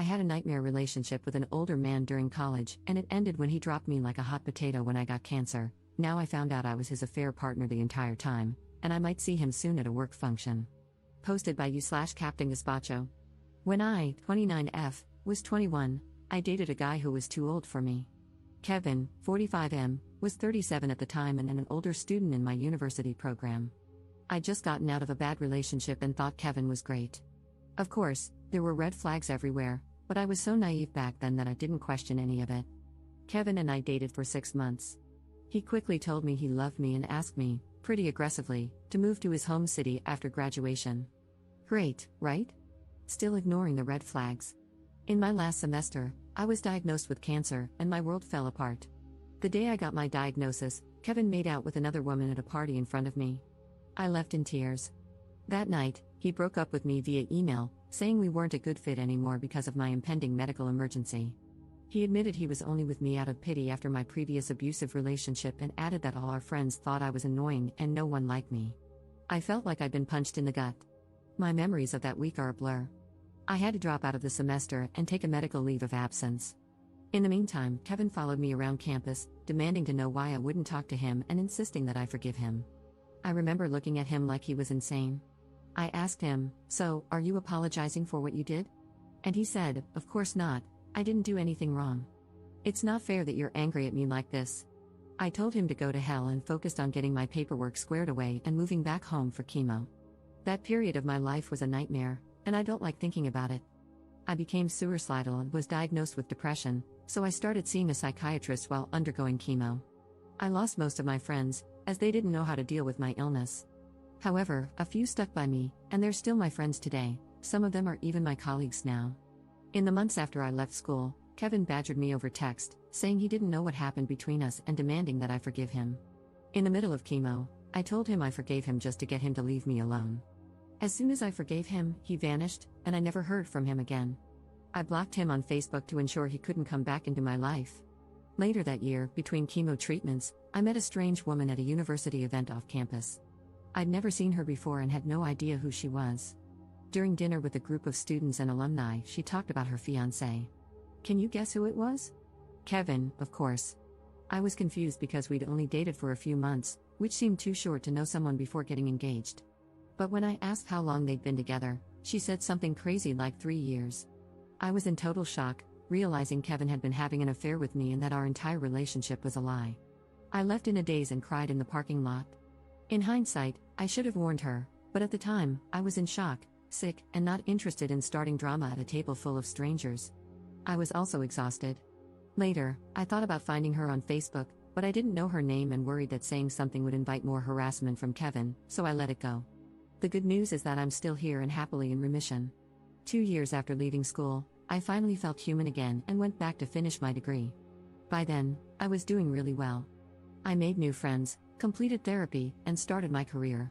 I had a nightmare relationship with an older man during college, and it ended when he dropped me like a hot potato when I got cancer. Now I found out I was his affair partner the entire time, and I might see him soon at a work function. Posted by you/Captain Gazpacho. When I, 29F, was 21, I dated a guy who was too old for me. Kevin, 45M, was 37 at the time and an older student in my university program. I'd just gotten out of a bad relationship and thought Kevin was great. Of course, there were red flags everywhere, but I was so naive back then that I didn't question any of it. Kevin and I dated for 6 months. He quickly told me he loved me and asked me, pretty aggressively, to move to his home city after graduation. Great, right? Still ignoring the red flags. In my last semester, I was diagnosed with cancer, and my world fell apart. The day I got my diagnosis, Kevin made out with another woman at a party in front of me. I left in tears. That night, he broke up with me via email, saying we weren't a good fit anymore because of my impending medical emergency. He admitted he was only with me out of pity after my previous abusive relationship and added that all our friends thought I was annoying and no one liked me. I felt like I'd been punched in the gut. My memories of that week are a blur. I had to drop out of the semester and take a medical leave of absence. In the meantime, Kevin followed me around campus, demanding to know why I wouldn't talk to him and insisting that I forgive him. I remember looking at him like he was insane. I asked him, "So, are you apologizing for what you did?" And he said, "Of course not, I didn't do anything wrong. It's not fair that you're angry at me like this." I told him to go to hell and focused on getting my paperwork squared away and moving back home for chemo. That period of my life was a nightmare, and I don't like thinking about it. I became suicidal and was diagnosed with depression, so I started seeing a psychiatrist while undergoing chemo. I lost most of my friends, as they didn't know how to deal with my illness. However, a few stuck by me, and they're still my friends today. Some of them are even my colleagues now. In the months after I left school, Kevin badgered me over text, saying he didn't know what happened between us and demanding that I forgive him. In the middle of chemo, I told him I forgave him just to get him to leave me alone. As soon as I forgave him, he vanished, and I never heard from him again. I blocked him on Facebook to ensure he couldn't come back into my life. Later that year, between chemo treatments, I met a strange woman at a university event off campus. I'd never seen her before and had no idea who she was. During dinner with a group of students and alumni, she talked about her fiancé. Can you guess who it was? Kevin, of course. I was confused because we'd only dated for a few months, which seemed too short to know someone before getting engaged. But when I asked how long they'd been together, she said something crazy like 3 years. I was in total shock, realizing Kevin had been having an affair with me and that our entire relationship was a lie. I left in a daze and cried in the parking lot. In hindsight, I should have warned her, but at the time, I was in shock, sick, and not interested in starting drama at a table full of strangers. I was also exhausted. Later, I thought about finding her on Facebook, but I didn't know her name and worried that saying something would invite more harassment from Kevin, so I let it go. The good news is that I'm still here and happily in remission. 2 years after leaving school, I finally felt human again and went back to finish my degree. By then, I was doing really well. I made new friends, completed therapy, and started my career.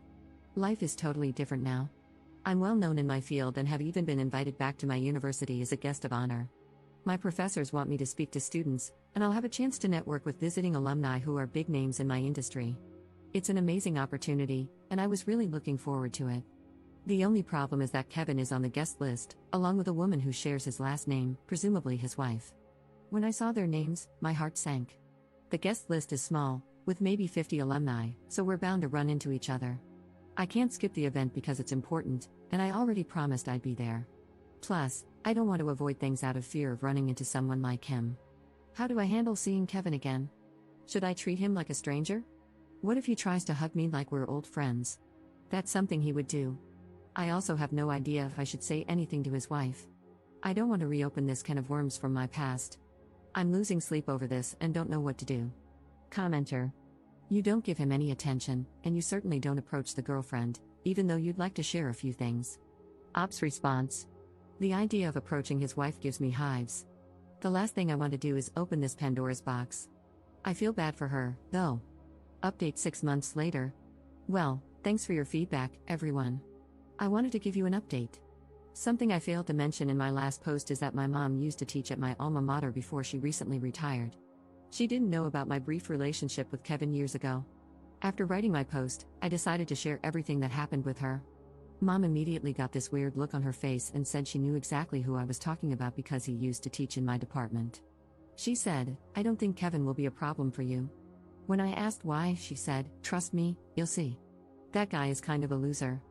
Life is totally different now. I'm well known in my field and have even been invited back to my university as a guest of honor. My professors want me to speak to students, and I'll have a chance to network with visiting alumni who are big names in my industry. It's an amazing opportunity, and I was really looking forward to it. The only problem is that Kevin is on the guest list, along with a woman who shares his last name, presumably his wife. When I saw their names, my heart sank. The guest list is small, with maybe 50 alumni, so we're bound to run into each other. I can't skip the event because it's important, and I already promised I'd be there. Plus, I don't want to avoid things out of fear of running into someone like him. How do I handle seeing Kevin again? Should I treat him like a stranger? What if he tries to hug me like we're old friends? That's something he would do. I also have no idea if I should say anything to his wife. I don't want to reopen this can of worms from my past. I'm losing sleep over this and don't know what to do. Commenter. You don't give him any attention, and you certainly don't approach the girlfriend, even though you'd like to share a few things. Ops response. The idea of approaching his wife gives me hives. The last thing I want to do is open this Pandora's box. I feel bad for her, though. Update 6 months later. Well, thanks for your feedback, everyone. I wanted to give you an update. Something I failed to mention in my last post is that my mom used to teach at my alma mater before she recently retired. She didn't know about my brief relationship with Kevin years ago. After writing my post, I decided to share everything that happened with her. Mom immediately got this weird look on her face and said she knew exactly who I was talking about because he used to teach in my department. She said, "I don't think Kevin will be a problem for you." When I asked why, she said, "Trust me, you'll see. That guy is kind of a loser."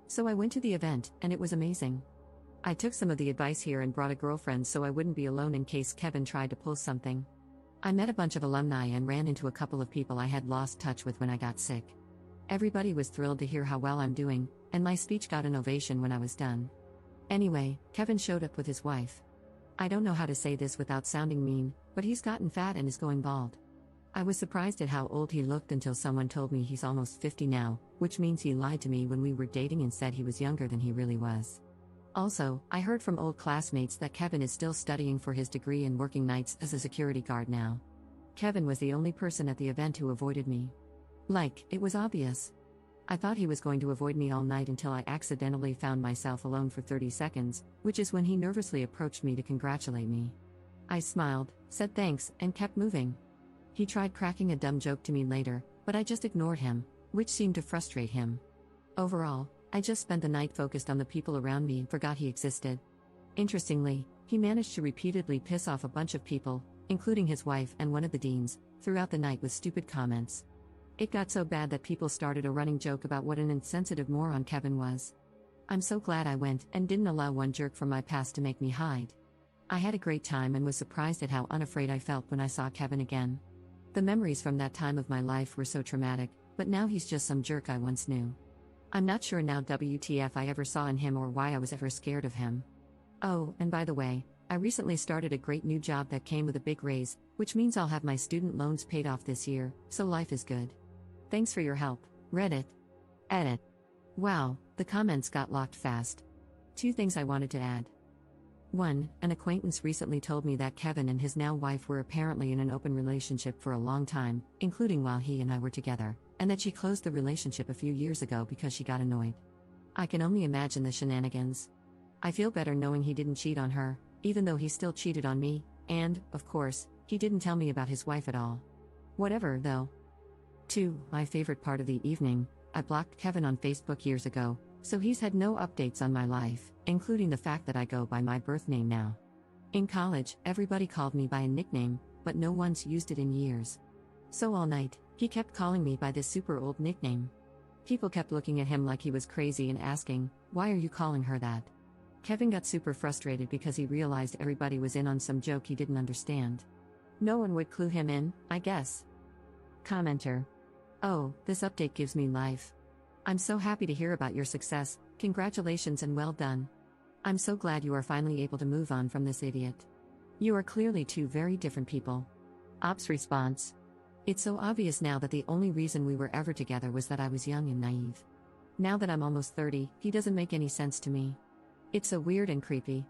So I went to the event, and it was amazing. I took some of the advice here and brought a girlfriend so I wouldn't be alone in case Kevin tried to pull something. I met a bunch of alumni and ran into a couple of people I had lost touch with when I got sick. Everybody was thrilled to hear how well I'm doing, and my speech got an ovation when I was done. Anyway, Kevin showed up with his wife. I don't know how to say this without sounding mean, but he's gotten fat and is going bald. I was surprised at how old he looked until someone told me he's almost 50 now, which means he lied to me when we were dating and said he was younger than he really was. Also, I heard from old classmates that Kevin is still studying for his degree and working nights as a security guard now. Kevin was the only person at the event who avoided me. Like, it was obvious. I thought he was going to avoid me all night until I accidentally found myself alone for 30 seconds, which is when he nervously approached me to congratulate me. I smiled, said thanks, and kept moving. He tried cracking a dumb joke to me later, but I just ignored him, which seemed to frustrate him. Overall, I just spent the night focused on the people around me and forgot he existed. Interestingly, he managed to repeatedly piss off a bunch of people, including his wife and one of the deans, throughout the night with stupid comments. It got so bad that people started a running joke about what an insensitive moron Kevin was. I'm so glad I went and didn't allow one jerk from my past to make me hide. I had a great time and was surprised at how unafraid I felt when I saw Kevin again. The memories from that time of my life were so traumatic, but now he's just some jerk I once knew. I'm not sure now WTF I ever saw in him or why I was ever scared of him. Oh, and by the way, I recently started a great new job that came with a big raise, which means I'll have my student loans paid off this year, so life is good. Thanks for your help, Reddit. Edit. Wow, the comments got locked fast. 2 things I wanted to add. 1. An acquaintance recently told me that Kevin and his now wife were apparently in an open relationship for a long time, including while he and I were together, and that she closed the relationship a few years ago because she got annoyed. I can only imagine the shenanigans. I feel better knowing he didn't cheat on her, even though he still cheated on me, and, of course, he didn't tell me about his wife at all. Whatever, though. 2. My favorite part of the evening, I blocked Kevin on Facebook years ago, so he's had no updates on my life, including the fact that I go by my birth name now. In college, everybody called me by a nickname, but no one's used it in years. So all night, he kept calling me by this super old nickname. People kept looking at him like he was crazy and asking, "Why are you calling her that?" Kevin got super frustrated because he realized everybody was in on some joke he didn't understand. No one would clue him in, I guess. Commenter. Oh, this update gives me life. I'm so happy to hear about your success, congratulations and well done. I'm so glad you are finally able to move on from this idiot. You are clearly 2 very different people. Ops response. It's so obvious now that the only reason we were ever together was that I was young and naive. Now that I'm almost 30, he doesn't make any sense to me. It's so weird and creepy.